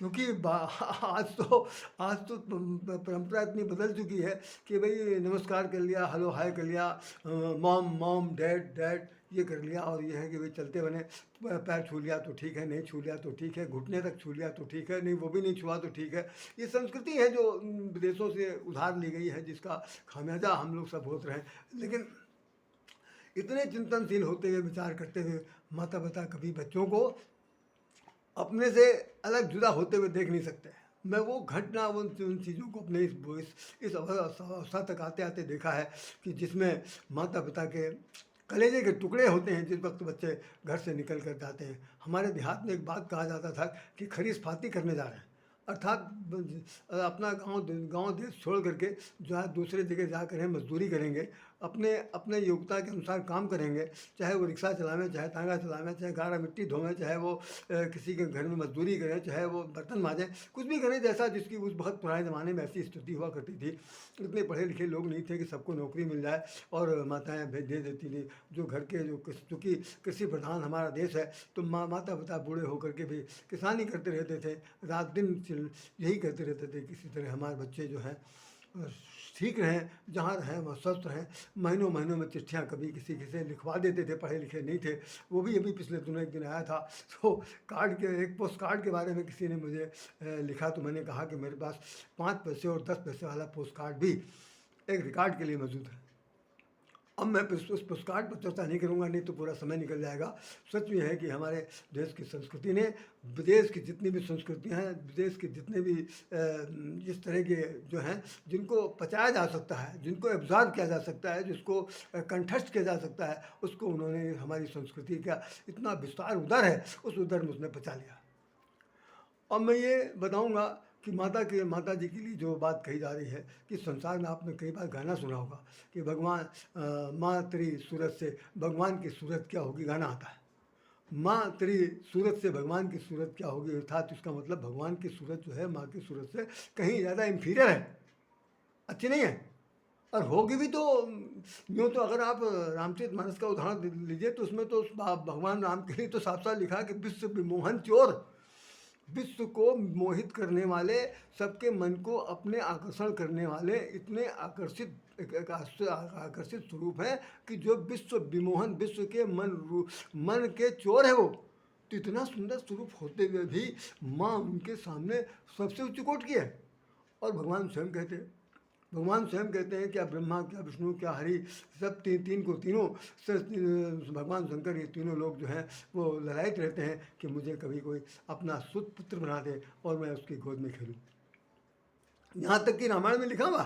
क्योंकि आज तो परंपरा इतनी बदल चुकी है कि भाई नमस्कार कर लिया, हेलो हाय कर लिया, मॉम मॉम, डैड डैड, ये कर लिया, और ये है कि भाई चलते बने पैर छू लिया तो ठीक है, नहीं छू लिया तो ठीक है, घुटने तक छू लिया तो ठीक है, नहीं वो भी नहीं छुआ तो ठीक है। ये संस्कृति है जो विदेशों से उधार ली गई है, जिसका खामियाजा हम लोग सब भुगत रहे हैं। लेकिन इतने चिंतनशील होते हुए, विचार करते हुए, माता पिता कभी बच्चों को अपने से अलग जुदा होते हुए देख नहीं सकते। मैं वो घटना, उन चीज़ों को अपने इस अवस्था तक आते आते देखा है कि जिसमें माता पिता के कलेजे के टुकड़े होते हैं जिस वक्त बच्चे घर से निकल कर जाते हैं। हमारे देहात में एक बात कहा जाता था कि खरीस फाती करने जा रहे हैं, अर्थात अपना गांव देश छोड़ करके जो है दूसरे जगह जा कर मजदूरी करेंगे, अपने अपने योग्यता के अनुसार काम करेंगे, चाहे वो रिक्शा चलावें, चाहे तांगा चलावें, चाहे गारा मिट्टी धोवें, चाहे वो किसी के घर में मजदूरी करें, चाहे वो बर्तन मांजें, कुछ भी करें, जैसा जिसकी उस बहुत पुराने ज़माने में ऐसी स्थिति हुआ करती थी। इतने पढ़े लिखे लोग नहीं थे कि सबको नौकरी मिल जाए और माताएँ भेज दे देती थी। जो घर के चूँकि कृषि प्रधान हमारा देश है, तो माता पिता बूढ़े होकर के भी किसानी करते रहते थे, रात दिन यही करते रहते थे। किसी तरह हमारे बच्चे जो हैं ठीक रहें, जहाँ रहें वह स्वस्थ रहें। महीनों महीनों में चिट्ठियाँ कभी किसी से लिखवा देते थे, पढ़े लिखे नहीं थे। वो भी अभी पिछले दिनों एक दिन आया था, तो एक पोस्ट कार्ड के बारे में किसी ने मुझे लिखा, तो मैंने कहा कि मेरे पास 5 पैसे और 10 पैसे वाला पोस्ट कार्ड भी एक रिकॉर्ड के लिए मौजूद है। अब मैं उस पोस्ट कार्ड पर चर्चा नहीं करूँगा, नहीं तो पूरा समय निकल जाएगा। सच ये है कि हमारे देश की संस्कृति ने विदेश की जितनी भी संस्कृतियाँ हैं, विदेश के जितने भी जिस तरह के जो हैं, जिनको पचाया जा सकता है, जिनको एब्जॉर्ब किया जा सकता है, जिसको कंठस्थ किया जा सकता है, उसको उन्होंने हमारी संस्कृति का इतना विस्तार उदर है, उस उदर में उसने पचा लिया। अब मैं ये बताऊंगा कि माता जी के लिए जो बात कही जा रही है कि संसार में आपने कई बार गाना सुना होगा कि भगवान माँ तेरी सूरत से भगवान की सूरत क्या होगी, गाना आता है। माँ तेरी सूरत से भगवान की सूरत क्या होगी, अर्थात इसका मतलब भगवान की सूरत जो है माँ की सूरत से कहीं ज़्यादा इन्फीरियर है, अच्छी नहीं है। और होगी भी तो यूँ तो अगर आप रामचरितमानस का उदाहरण लीजिए तो उसमें तो भगवान राम के लिए तो साफ साफ लिखा कि विश्व विमोहन चोर, विश्व को मोहित करने वाले, सबके मन को अपने आकर्षण करने वाले इतने आकर्षित स्वरूप हैं कि जो विश्व विमोहन, विश्व के मन के चोर है वो। तो इतना सुंदर स्वरूप होते हुए भी माँ उनके सामने सबसे उच्च कोट की है। और भगवान स्वयं कहते हैं क्या ब्रह्मा, क्या विष्णु, क्या हरि, सब तीन को तीनों भगवान शंकर, ये तीनों लोग जो हैं वो ललायत रहते हैं कि मुझे कभी कोई अपना सुत पुत्र बना दे और मैं उसकी गोद में खेलूँ। यहाँ तक कि रामायण में लिखा हुआ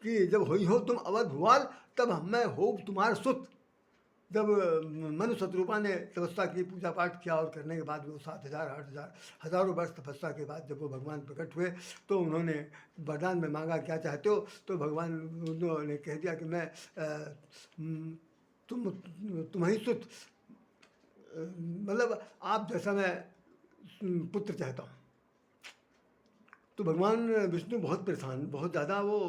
कि जब होई हो तुम अवध भुआल तब मैं हो तुम्हारा सुत। जब मनु शत्रुपा ने तपस्या की, पूजा पाठ किया और करने के बाद वो 7,000 8,000 हज़ारों वर्ष तपस्या के बाद जब वो भगवान प्रकट हुए तो उन्होंने वरदान में मांगा क्या चाहते हो, तो भगवान उन्होंने कह दिया कि मैं तुम्हारी सुत, मतलब आप जैसा मैं पुत्र चाहता हूँ। तो भगवान विष्णु बहुत परेशान, बहुत ज़्यादा वो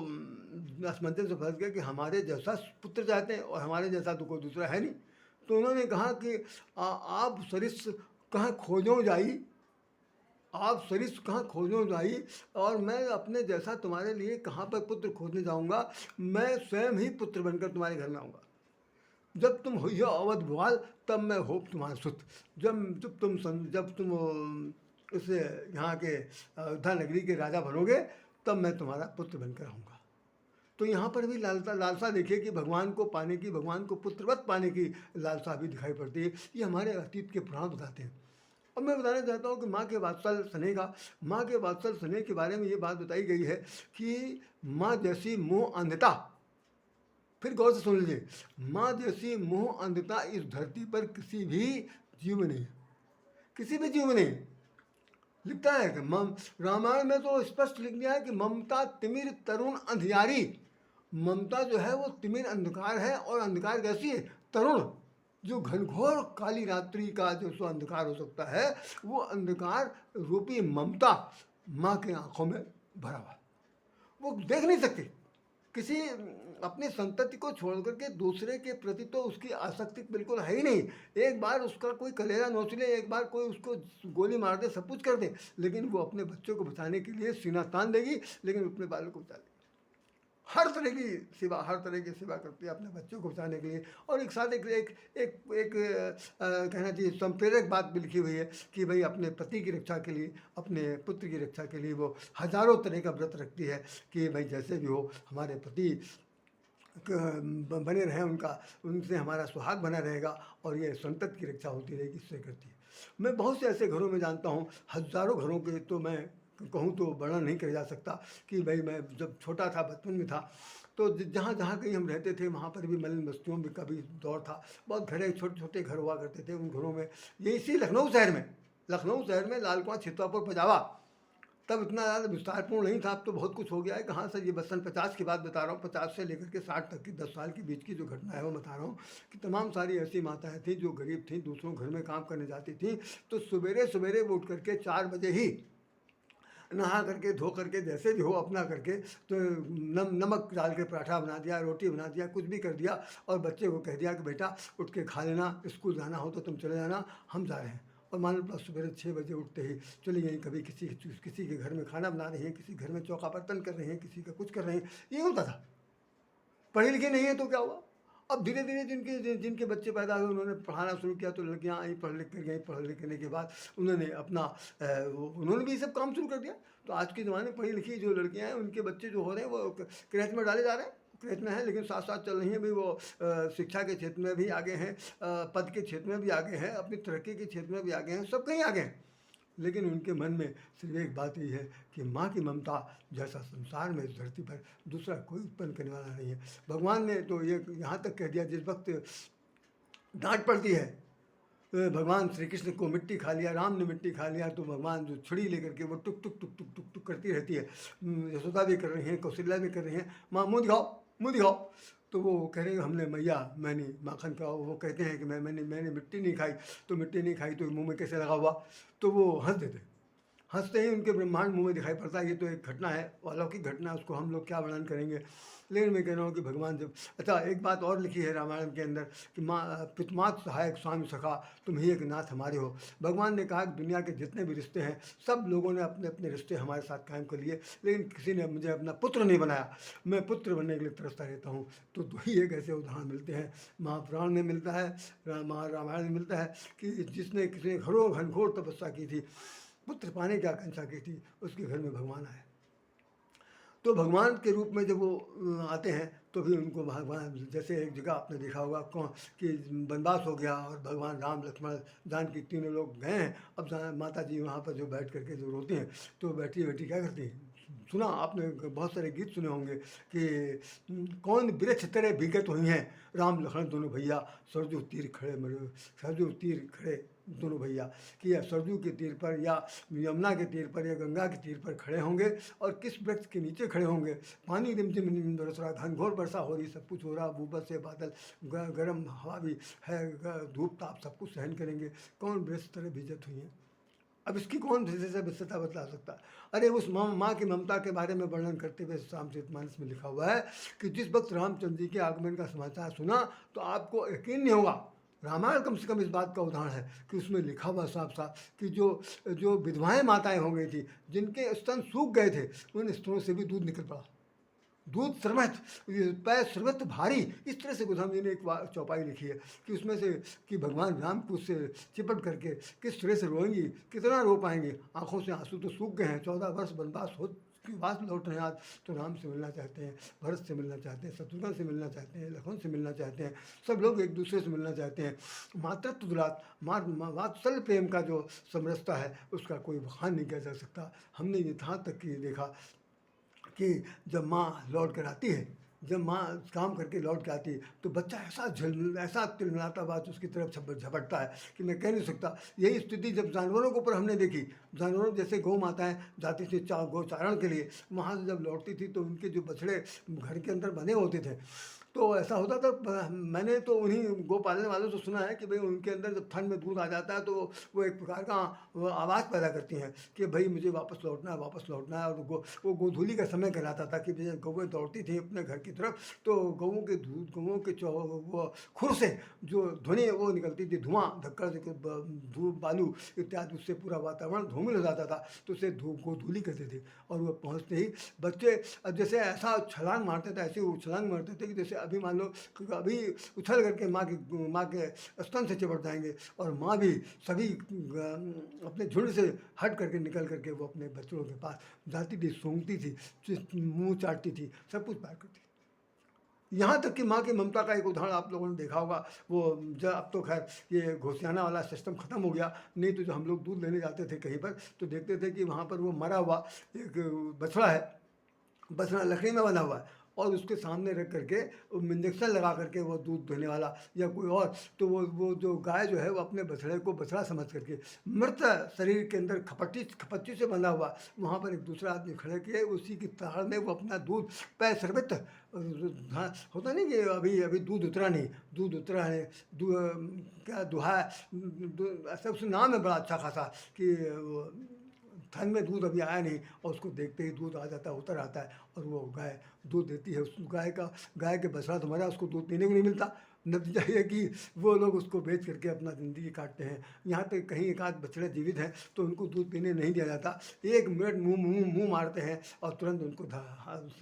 असमंजस से फंस गए कि हमारे जैसा पुत्र चाहते हैं और हमारे जैसा तो कोई दूसरा है नहीं। तो उन्होंने कहा कि आप सरिस कहाँ खोजों जाई, आप सरिस कहाँ खोजों जाई, और मैं अपने जैसा तुम्हारे लिए कहाँ पर पुत्र खोजने जाऊँगा, मैं स्वयं ही पुत्र बनकर तुम्हारे घर में आऊँगा। जब तुम हुई हो अवध भुआल तब मैं हो तुम्हारा सुत। जब तुम उस यहाँ के अयोध्या नगरी के राजा बनोगे तब मैं तुम्हारा पुत्र बनकर आऊँगा। तो यहाँ पर भी लालसा देखिए कि भगवान को पाने की, भगवान को पुत्रवत पाने की लालसा भी दिखाई पड़ती है। ये हमारे अतीत के पुराण बताते हैं। अब मैं बताना चाहता हूँ कि माँ के वात्सल स्नेह के बारे में ये बात बताई गई है कि माँ जैसी मोह अंधता, फिर गौर से सुन लीजिए, माँ जैसी मोह अंधता इस धरती पर किसी भी जीव में नहीं, किसी भी जीव में नहीं। लिखता है कि रामायण में तो स्पष्ट लिख दिया है कि ममता तिमिर तरुण अंधियारी। ममता जो है वो तिमिर अंधकार है, और अंधकार कैसी है, तरुण, जो घनघोर काली रात्रि का जो अंधकार हो सकता है, वो अंधकार रूपी ममता माँ के आंखों में भरा हुआ, वो देख नहीं सकती, किसी अपनी संतति को छोड़ करके दूसरे के प्रति तो उसकी आसक्ति बिल्कुल है ही नहीं। एक बार उसका कोई कलेजा नोच ले, एक बार कोई उसको गोली मार दे, सब कुछ कर दे, लेकिन वो अपने बच्चों को बचाने के लिए सीना तान देगी, लेकिन अपने बालों को बचा लेगी। हर तरह की सेवा, हर तरह की सेवा करती है अपने बच्चों को बचाने के लिए। और एक साथ एक एक एक, एक कहना चाहिए संप्रेरक बात भी लिखी हुई है कि भाई अपने पति की रक्षा के लिए, अपने पुत्र की रक्षा के लिए वो हजारों तरह का व्रत रखती है कि भाई जैसे भी हो हमारे पति बने रहें, उनसे हमारा सुहाग बना रहेगा, और ये संतत की रक्षा होती रहेगी, इससे करती है। मैं बहुत से ऐसे घरों में जानता हूँ, हजारों घरों के, तो मैं कहूँ तो वर्णन नहीं किया जा सकता कि भाई मैं जब छोटा था, बचपन में था, तो जहाँ जहाँ कहीं हम रहते थे वहाँ पर भी मलिन बस्तियों में कभी दौर था। बहुत घरे, छोटे छोटे घर हुआ करते थे। उन घरों में, ये इसी लखनऊ शहर में लाल कुआं, छितवापुर, पजावा, तब इतना ज़्यादा विस्तारपूर्ण नहीं था। अब तो बहुत कुछ हो गया है। कहाँ से, ये बस सन 50 की बात बता रहा हूँ, 50 से लेकर के 60 तक की 10 साल के बीच की जो घटना है वो बता रहा हूँ कि तमाम सारी ऐसी माताएं थीं जो गरीब थीं, दूसरों घर में काम करने जाती थीं, तो सवेरे सवेरे वो उठ करके 4 बजे ही नहा करके, धो करके, जैसे भी हो अपना करके, तो नमक डाल के पराठा बना दिया, रोटी बना दिया, कुछ भी कर दिया, और बच्चे को कह दिया कि बेटा उठ के खा लेना, स्कूल जाना हो तो तुम चले जाना, हम जा रहे हैं। और मान लो सवेरे 6 बजे उठते ही चली गई, कभी किसी के घर में खाना बना रही हैं, किसी घर में चौका बर्तन कर रही हैं, किसी का कुछ कर रही हैं। ये होता था। पढ़ी लिखी नहीं है तो क्या हुआ? अब धीरे धीरे जिनके बच्चे पैदा हुए, उन्होंने पढ़ाना शुरू किया, तो लड़कियां आई, पढ़ लिख कर गई। पढ़ लिखने के बाद उन्होंने अपना उन्होंने भी ये सब काम शुरू कर दिया। तो आज के ज़माने में पढ़ी लिखी जो लड़कियां हैं, उनके बच्चे जो हो रहे हैं वो क्रेच में डाले जा रहे हैं। क्रेच में है, लेकिन साथ साथ चल रही हैं भाई, वो शिक्षा के क्षेत्र में भी आगे हैं, पद के क्षेत्र में भी आगे हैं, अपनी तरक्की के क्षेत्र में भी आगे हैं, सब कहीं आगे हैं। लेकिन उनके मन में सिर्फ एक बात ही है कि माँ की ममता जैसा संसार में, इस धरती पर दूसरा कोई उत्पन्न करने वाला नहीं है। भगवान ने तो ये यहाँ तक कह दिया, जिस वक्त डांट पड़ती है, भगवान श्री कृष्ण को मिट्टी खा लिया, राम ने मिट्टी खा लिया, तो भगवान जो छुरी लेकर के वो टुक टुक टुक टुक टुक टुक करती रहती है। यशोदा भी कर रही हैं, कौशल्या भी कर रही हैं, माँ मुँह दिखाओ, मुँह दिखाओ। तो वो कह रहे हैं हमने, मैया मैंने माखन खाओ। वो कहते हैं कि मैंने मिट्टी नहीं खाई। तो मिट्टी नहीं खाई तो मुँह में कैसे लगा हुआ? तो वो हंस देते। हंसते ही उनके ब्रह्मांड मुँह में दिखाई पड़ता है। ये तो एक घटना है, अलौकिक घटना है, उसको हम लोग क्या वर्णन करेंगे। लेकिन मैं कह रहा हूँ कि भगवान जब, अच्छा एक बात और लिखी है रामायण के अंदर कि माँ पितमात सहायक स्वामी सखा, तुम ही एक नाथ हमारे हो। भगवान ने कहा कि दुनिया के जितने भी रिश्ते हैं, सब लोगों ने अपने अपने रिश्ते हमारे साथ कायम कर लिए, लेकिन किसी ने मुझे अपना पुत्र नहीं बनाया। मैं पुत्र बनने के लिए तरसता रहता हूँ। तो दो ही एक ऐसे उदाहरण मिलते हैं, महापुराण में मिलता है, रामायण में मिलता है कि जिसने किसी ने घनघोर तपस्या की थी, पुत्र पाने की आकांक्षा की थी, उसके घर में भगवान आए। तो भगवान के रूप में जब वो आते हैं तो भी उनको भगवान, जैसे एक जगह आपने देखा होगा कौन कि वनवास हो गया और भगवान राम, लक्ष्मण, जानकी तीनों लोग गए हैं। अब माता जी वहाँ पर जो बैठ करके जो रोती हैं, तो बैठी बैठी क्या करती हैं, सुना आपने बहुत सारे गीत सुने होंगे कि कौन वृक्ष तरह विगत हुई हैं, राम लक्ष्मण दोनों भैया, सरजू तीर खड़े मरे, सरजू तीर खड़े दोनों भैया, कि या सरजू के तीर पर, या यमुना के तीर पर, या गंगा के तीर पर खड़े होंगे, और किस वृक्ष के नीचे खड़े होंगे। पानी रिमझिम रिमझिम बरस रहा, घनघोर वर्षा हो रही, सब कुछ हो रहा, ऊपर से बादल, गर्म हवा भी है, धूप ताप सब कुछ सहन करेंगे, कौन वृक्ष तरह विजत हुई हैं। अब इसकी कौन से विस्तृता बतला सकता है। अरे उस माँ की ममता के बारे में वर्णन करते हुए रामचरितमानस में लिखा हुआ है कि जिस वक्त रामचंद्र जी के आगमन का समाचार सुना तो आपको यकीन नहीं होगा, रामायण कम से कम इस बात का उदाहरण है कि उसमें लिखा हुआ साफ साफ कि जो विधवाएं माताएं हो गई थी, जिनके स्तन सूख गए थे, उन स्तनों से भी दूध निकल पड़ा, दूध सर्वत, पैर सर्वत भारी। इस तरह से गोस्वामी जी ने एक चौपाई लिखी है कि उसमें से कि भगवान राम को उससे चिपट करके किस तरह से रोएंगी, कितना रो पाएंगी, आंखों से आंसू तो सूख गए हैं, 14 वर्ष वनवास हो के बाद लौट रहे हैं आज, तो राम से मिलना चाहते हैं, भरत से मिलना चाहते हैं, शत्रुघ्न से मिलना चाहते हैं, लखन से मिलना चाहते हैं, सब लोग एक दूसरे से मिलना चाहते हैं। मातृत्व दुलार, वात्सल्य प्रेम का जो समरसता है उसका कोई बखान नहीं किया जा सकता। हमने यहाँ तक कि देखा कि जब माँ लौट कर आती है, जब माँ काम करके लौट के आती है, तो बच्चा ऐसा तिलमिलाता बात उसकी तरफ झपटता है कि मैं कह नहीं सकता। यही स्थिति जब जानवरों के ऊपर हमने देखी, जानवरों जैसे गौ माताएं जाती थी गौचारण के लिए, वहाँ से जब लौटती थी तो उनके जो बछड़े घर के अंदर बंधे होते थे, तो ऐसा होता था मैंने तो उन्हीं गौ पालने वालों से सुना है कि भाई उनके अंदर जब थन में दूध आ जाता है तो वो एक प्रकार का वो आवाज़ पैदा करती हैं कि भाई मुझे वापस लौटना है। और वो गोधूलि का समय कहलाता था कि जब गौएँ दौड़ती थी अपने घर की तरफ तो गौओं के वो खुर से जो ध्वनि वो निकलती थी, धुआँ धक्कड़ से धूप बालू इत्यादि, उससे पूरा वातावरण धूमिल हो जाता था, तो उसे गोधूलि कहते थे। और वो पहुँचते ही बच्चे अब जैसे ऐसा छलांग मारते थे, ऐसी छलांग मारते थे कि जैसे अभी मान लो कि अभी उछल करके माँ के स्तन से चिपट जाएंगे, और माँ भी सभी अपने झुंड से हट करके निकल करके वो अपने बच्चों के पास जाती थी, सूंघती थी, मुंह चाटती थी, सब कुछ पार करती थी। यहाँ तक कि माँ की ममता का एक उदाहरण आप लोगों ने देखा होगा। वो जब अब तो खैर ये घोसियाना वाला सिस्टम ख़त्म हो गया, नहीं तो जो हम लोग दूध लेने जाते थे कहीं पर तो देखते थे कि वहाँ पर वो मरा हुआ एक बछड़ा है, बछड़ा लकड़ी में बना हुआ है, और उसके सामने रख करके इंजेक्शन लगा करके वो दूध देने वाला या कोई और, तो वो जो गाय जो है वो अपने बछड़े को बछड़ा समझ करके मृत शरीर के अंदर खपच्ची से बंधा हुआ वहाँ पर एक दूसरा आदमी खड़े किए, उसी की ताड़ में वो अपना दूध पैर शरबत, हाँ होता नहीं कि अभी अभी दूध उतरा नहीं, दूध उतरा है, क्या दुहा ऐसा उस नाम है बड़ा अच्छा खासा कि थन में दूध अभी आया नहीं, और उसको देखते ही दूध आ जाता है, उतर आता है, और वो गाय दूध देती है। उस गाय के बछड़ा तो मरा, उसको दूध पीने को नहीं मिलता। नतीजा ये कि वो लोग उसको बेच करके अपना ज़िंदगी काटते हैं। यहाँ तक कहीं एक आध बछड़े जीवित हैं तो उनको दूध पीने नहीं दिया जाता, 1 मिनट मुँह मारते हैं और तुरंत उनको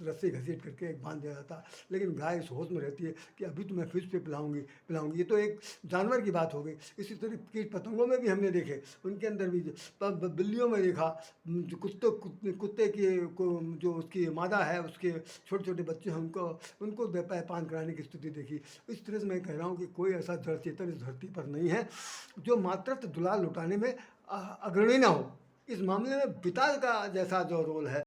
रस्सी घसीट करके बांध दिया जाता। लेकिन गाय इस होश में रहती है कि अभी तो मैं फिर से पिलाऊंगी। ये तो एक जानवर की बात हो गई। इसी तरह कीट पतंगों में भी हमने देखे, उनके अंदर भी बिल्लियों में देखा, जो कुत्ते की जो उसकी मादा है, उसके छोटे छोटे बच्चे हैं, उनको पान कराने की स्थिति देखी। इस तरह से मैं कह रहा हूँ कि कोई ऐसा जड़ चेतन इस धरती पर नहीं है जो मातृत्व दुलार लुटाने में अग्रणी ना हो। इस मामले में पिता का जैसा जो रोल है